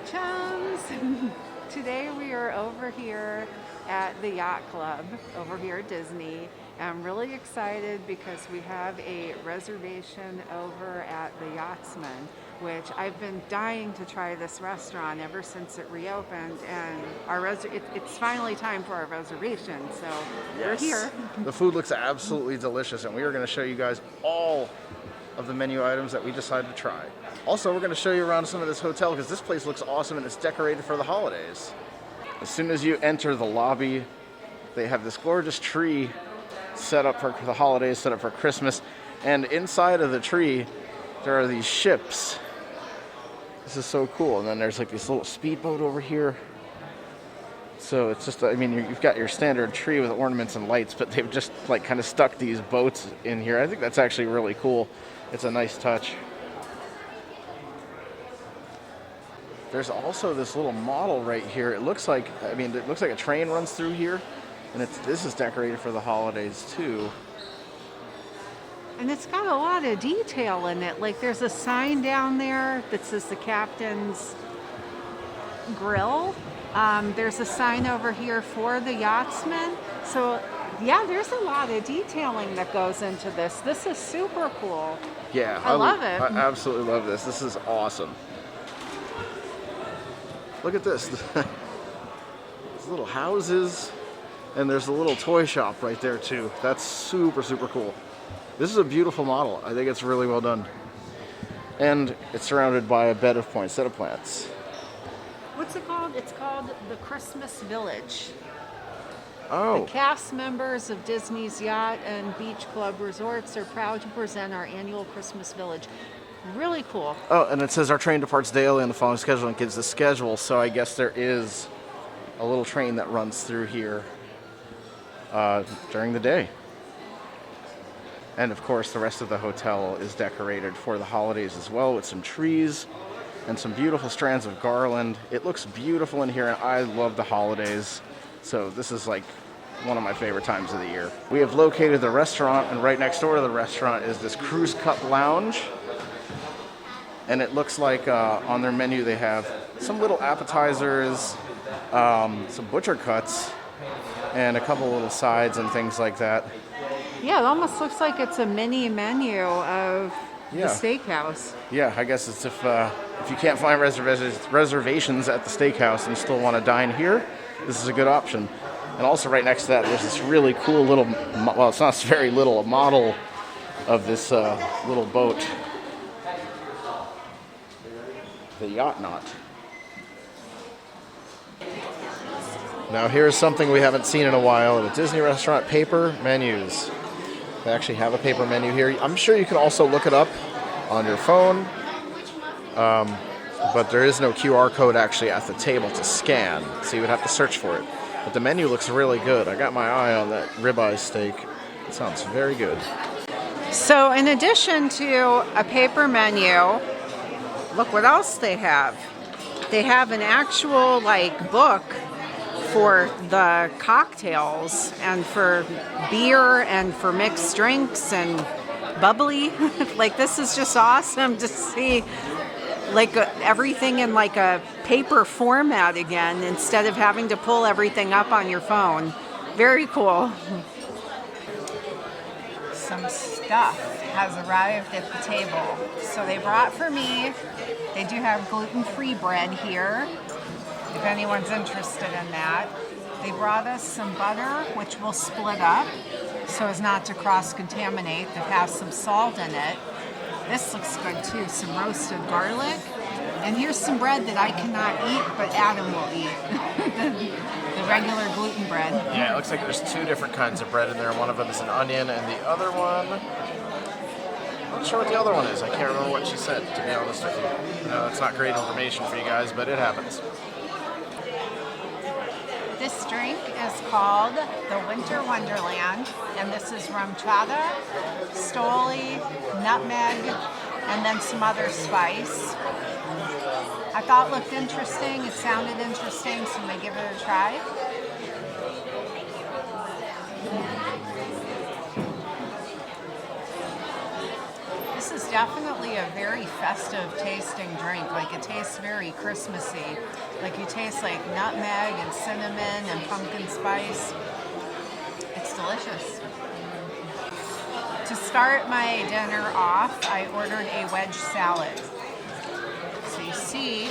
chums! Today we are over here at the Yacht Club over here at Disney. I'm really excited because we have a reservation over at the Yachtsman, which I've been dying to try this restaurant ever since it reopened, and it's finally time for our reservation, so yes. We're here. The food looks absolutely delicious, and we are going to show you guys all of the menu items that we decided to try. Also, we're going to show you around some of this hotel because this place looks awesome and it's decorated for the holidays. As soon as you enter the lobby, they have this gorgeous tree set up for the holidays, set up for Christmas, and inside of the tree there are these ships. This is so cool. And then there's like this little speedboat over here. So it's just, I mean, you've got your standard tree with ornaments and lights, but they've just like kind of stuck these boats in here. I think that's actually really cool. It's a nice touch. There's also this little model right here. It looks like, it looks like a train runs through here, and this is decorated for the holidays too. And it's got a lot of detail in it. Like there's a sign down there that says the captain's grill. There's a sign over here for the Yachtsman. So yeah, there's a lot of detailing that goes into this. This is super cool. Yeah, I love it. I absolutely love this. This is awesome. Look at this. These little houses, and there's a little toy shop right there too. That's super, super cool. This is a beautiful model. I think it's really well done. And it's surrounded by a bed of poinsettia plants. What's it called? It's called the Christmas Village. Oh. The cast members of Disney's Yacht and Beach Club Resorts are proud to present our annual Christmas Village. Really cool. Oh, and it says our train departs daily on the following schedule and gives the schedule, so I guess there is a little train that runs through here during the day. And of course, the rest of the hotel is decorated for the holidays as well, with some trees and some beautiful strands of garland. It looks beautiful in here, and I love the holidays. So this is like one of my favorite times of the year. We have located the restaurant, and right next door to the restaurant is this Cruise Cup Lounge. And it looks like on their menu they have some little appetizers, some butcher cuts, and a couple little sides and things like that. Yeah, it almost looks like it's a mini menu of the steakhouse. Yeah, I guess it's if you can't find reservations at the steakhouse and you still want to dine here, this is a good option. And also right next to that, there's this really cool little, well, it's not very little, a model of this little boat, the Yacht Knot. Now here's something we haven't seen in a while at a Disney restaurant: paper menus. They actually have a paper menu here. I'm sure you can also look it up on your phone, but there is no QR code actually at the table to scan, so you would have to search for it. But the menu looks really good. I got my eye on that ribeye steak. It sounds very good. So in addition to a paper menu, look what else they have. They have an actual book for the cocktails and for beer and for mixed drinks and bubbly. This is just awesome to see everything in a paper format again instead of having to pull everything up on your phone. Very cool. Some stuff has arrived at the table. So they brought for me, they do have gluten-free bread here, if anyone's interested in that. They brought us some butter, which we'll split up so as not to cross-contaminate. That has some salt in it. This looks good too, some roasted garlic. And here's some bread that I cannot eat, but Adam will eat. the regular gluten bread. Yeah, it looks like there's two different kinds of bread in there. One of them is an onion, and the other one, I'm not sure what the other one is. I can't remember what she said, to be honest with you. No, it's not great information for you guys, but it happens. This drink is called the Winter Wonderland, and this is rum chata, stoli, nutmeg, and then some other spice. I thought it looked interesting, it sounded interesting, so I'm going to give it a try. This is definitely a very festive tasting drink. Like it tastes very Christmassy. Like you taste like nutmeg and cinnamon and pumpkin spice. It's delicious. To start my dinner off, I ordered a wedge salad. So you see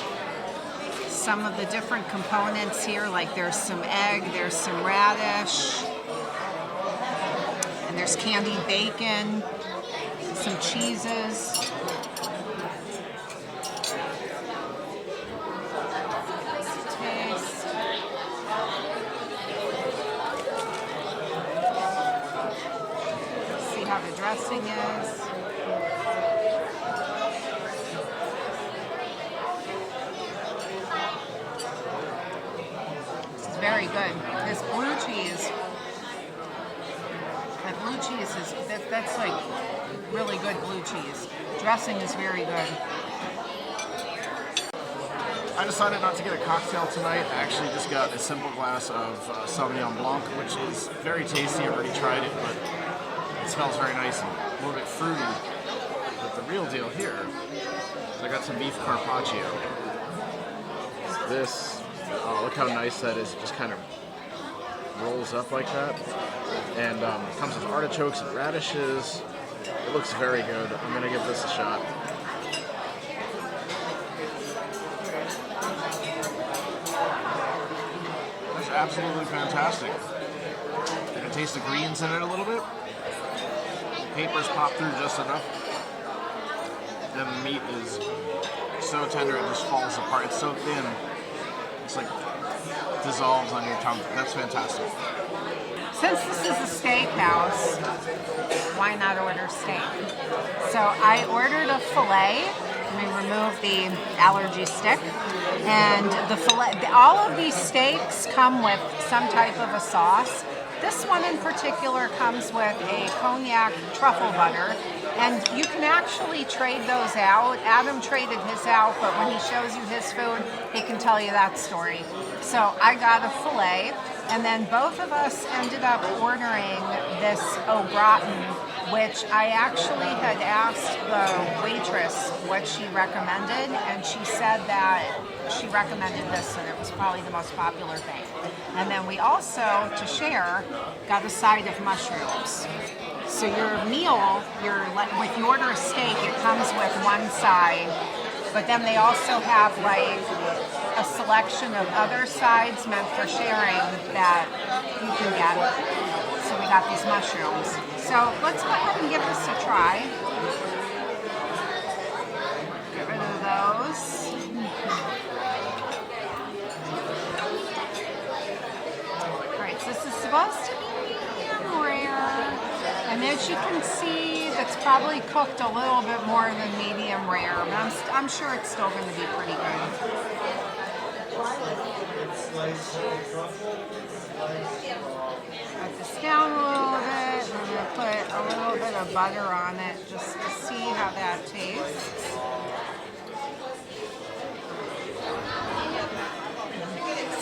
some of the different components here, like there's some egg, there's some radish, and there's candied bacon, some cheeses. Taste. See how the dressing is. This is very good. This blue cheese, that blue cheese is, that's like really good blue cheese. Dressing is very good. I decided not to get a cocktail tonight. I actually just got a simple glass of Sauvignon Blanc, which is very tasty. I already tried it, but it smells very nice and a little bit fruity. But the real deal here is I got some beef carpaccio. This, oh, look how nice that is. It just kind of rolls up like that. And comes with artichokes and radishes. It looks very good. I'm going to give this a shot. That's absolutely fantastic. You can taste the greens in it a little bit. The papers pop through just enough. And the meat is so tender it just falls apart. It's so thin. It's like dissolves on your tongue. That's fantastic. Since this is a steakhouse, why not order steak? So I ordered a filet. Let me remove the allergy stick. And the filet, all of these steaks come with some type of a sauce. This one in particular comes with a cognac truffle butter. And you can actually trade those out. Adam traded his out, but when he shows you his food, he can tell you that story. So I got a filet. And then both of us ended up ordering this au gratin, which I actually had asked the waitress what she recommended, and she said that she recommended this and it was probably the most popular thing. And then we also, to share, got a side of mushrooms. So your meal, if you order a steak, it comes with one side, but then they also have like a selection of other sides meant for sharing that you can get. So we got these mushrooms. So let's go ahead and give this a try. Get rid of those. Alright, so this is supposed to be medium rare. And as you can see, that's probably cooked a little bit more than medium rare, but I'm sure it's still going to be pretty good. Cut this down a little bit. I'm going to put a little bit of butter on it just to see how that tastes.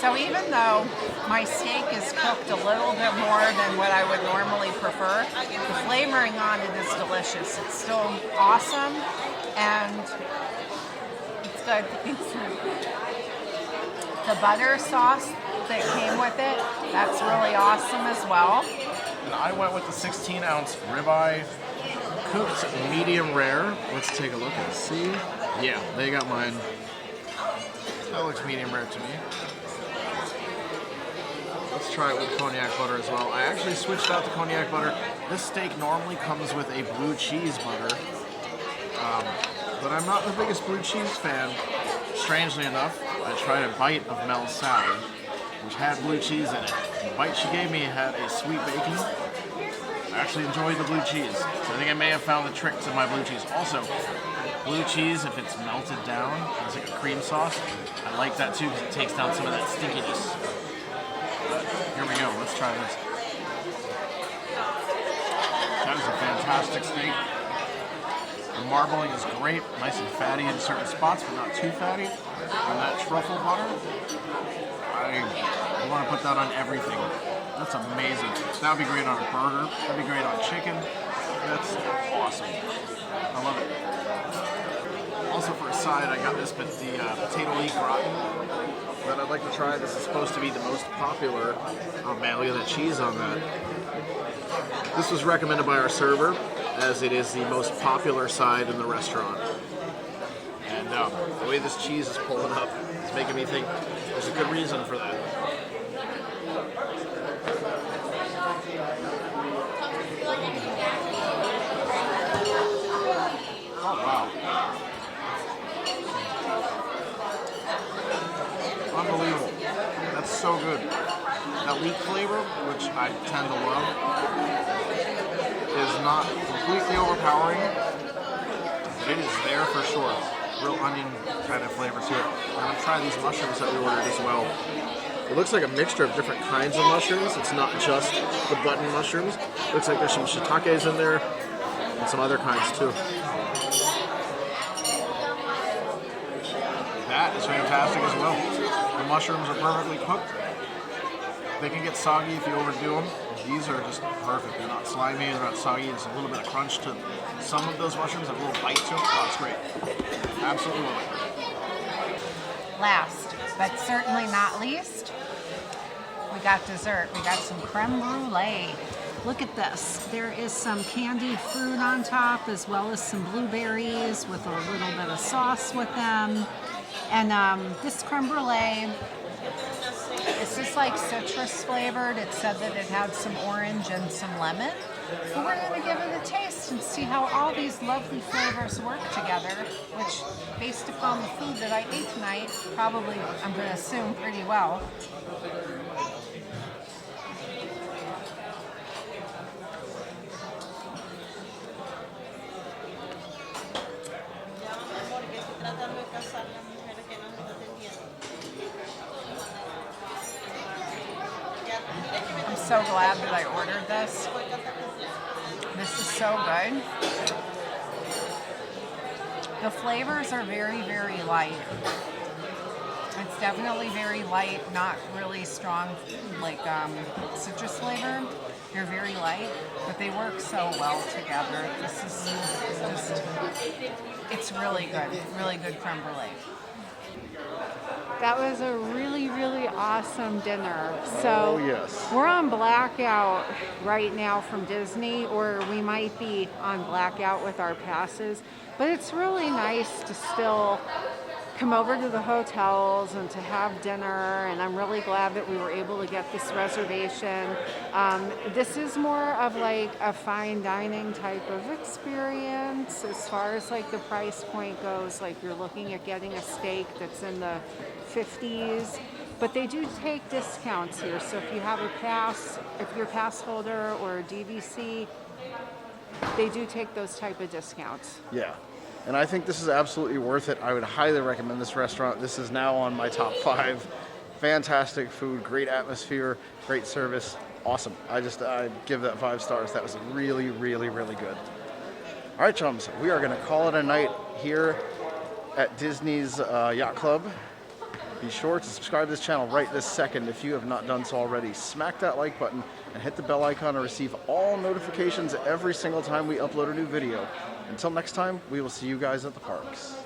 So even though my steak is cooked a little bit more than what I would normally prefer, the flavoring on it is delicious. It's still awesome and it's good. The butter sauce that came with it, that's really awesome as well. And I went with the 16-ounce ribeye, cooked medium rare. Let's take a look and see. Yeah, they got mine. That looks medium rare to me. Let's try it with cognac butter as well. I actually switched out the cognac butter. This steak normally comes with a blue cheese butter, but I'm not the biggest blue cheese fan. Strangely enough, I tried a bite of Mel's salad, which had blue cheese in it. The bite she gave me had a sweet bacon. I actually enjoyed the blue cheese, so I think I may have found the trick to my blue cheese. Also, blue cheese, if it's melted down, it's like a cream sauce. I like that too because it takes down some of that stinkiness. Here we go, let's try this. That is a fantastic steak. The marbling is great, nice and fatty in certain spots, but not too fatty. And that truffle butter, I want to put that on everything. That's amazing. That would be great on a burger. That'd be great on chicken. That's awesome. I love it. Also for a side, I got this, but the potato leek gratin that I'd like to try. This is supposed to be the most popular. Oh man, look at that cheese on that. This was recommended by our server, as it is the most popular side in the restaurant. And the way this cheese is pulling up is making me think there's a good reason for that. Oh wow. Unbelievable. That's so good. That leek flavor, which I tend to love, is not completely overpowering, but it is there for sure. Real onion kind of flavor to it. I'm going to try these mushrooms that we ordered as well. It looks like a mixture of different kinds of mushrooms. It's not just the button mushrooms. It looks like there's some shiitakes in there and some other kinds too. That is fantastic as well. The mushrooms are perfectly cooked. They can get soggy if you overdo them. These are just perfect. They're not slimy, they're not soggy. There's a little bit of crunch to some of those mushrooms, a little bite to them. Oh, it's great. Absolutely love it. Last, but certainly not least, we got dessert. We got some creme brulee. Look at this. There is some candied fruit on top, as well as some blueberries with a little bit of sauce with them. And this creme brulee, it's just like citrus flavored. It said that it had some orange and some lemon. But we're going to give it a taste and see how all these lovely flavors work together, which, based upon the food that I ate tonight, probably, I'm going to assume, pretty well. I'm so glad that I ordered this. This is so good. The flavors are very, very light. It's definitely very light, not really strong, like citrus flavor. They're very light, but they work so well together. This is just, it's really good creme brulee. That was a really, really awesome dinner. So yes. We're on blackout right now from Disney, or we might be on blackout with our passes. But it's really nice to still come over to the hotels and to have dinner, and I'm really glad that we were able to get this reservation. This is more of like a fine dining type of experience as far as like the price point goes. Like you're looking at getting a steak that's in the 50s, but they do take discounts here. So if you have a pass, if you're a pass holder or a DVC, they do take those type of discounts. Yeah. And I think this is absolutely worth it. I would highly recommend this restaurant. This is now on my top 5. Fantastic food, great atmosphere, great service. Awesome. I give that 5 stars. That was really, really, really good. All right, chums, we are going to call it a night here at Disney's Yacht Club. Be sure to subscribe to this channel right this second if you have not done so already. Smack that like button and hit the bell icon to receive all notifications every single time we upload a new video. Until next time, we will see you guys at the parks.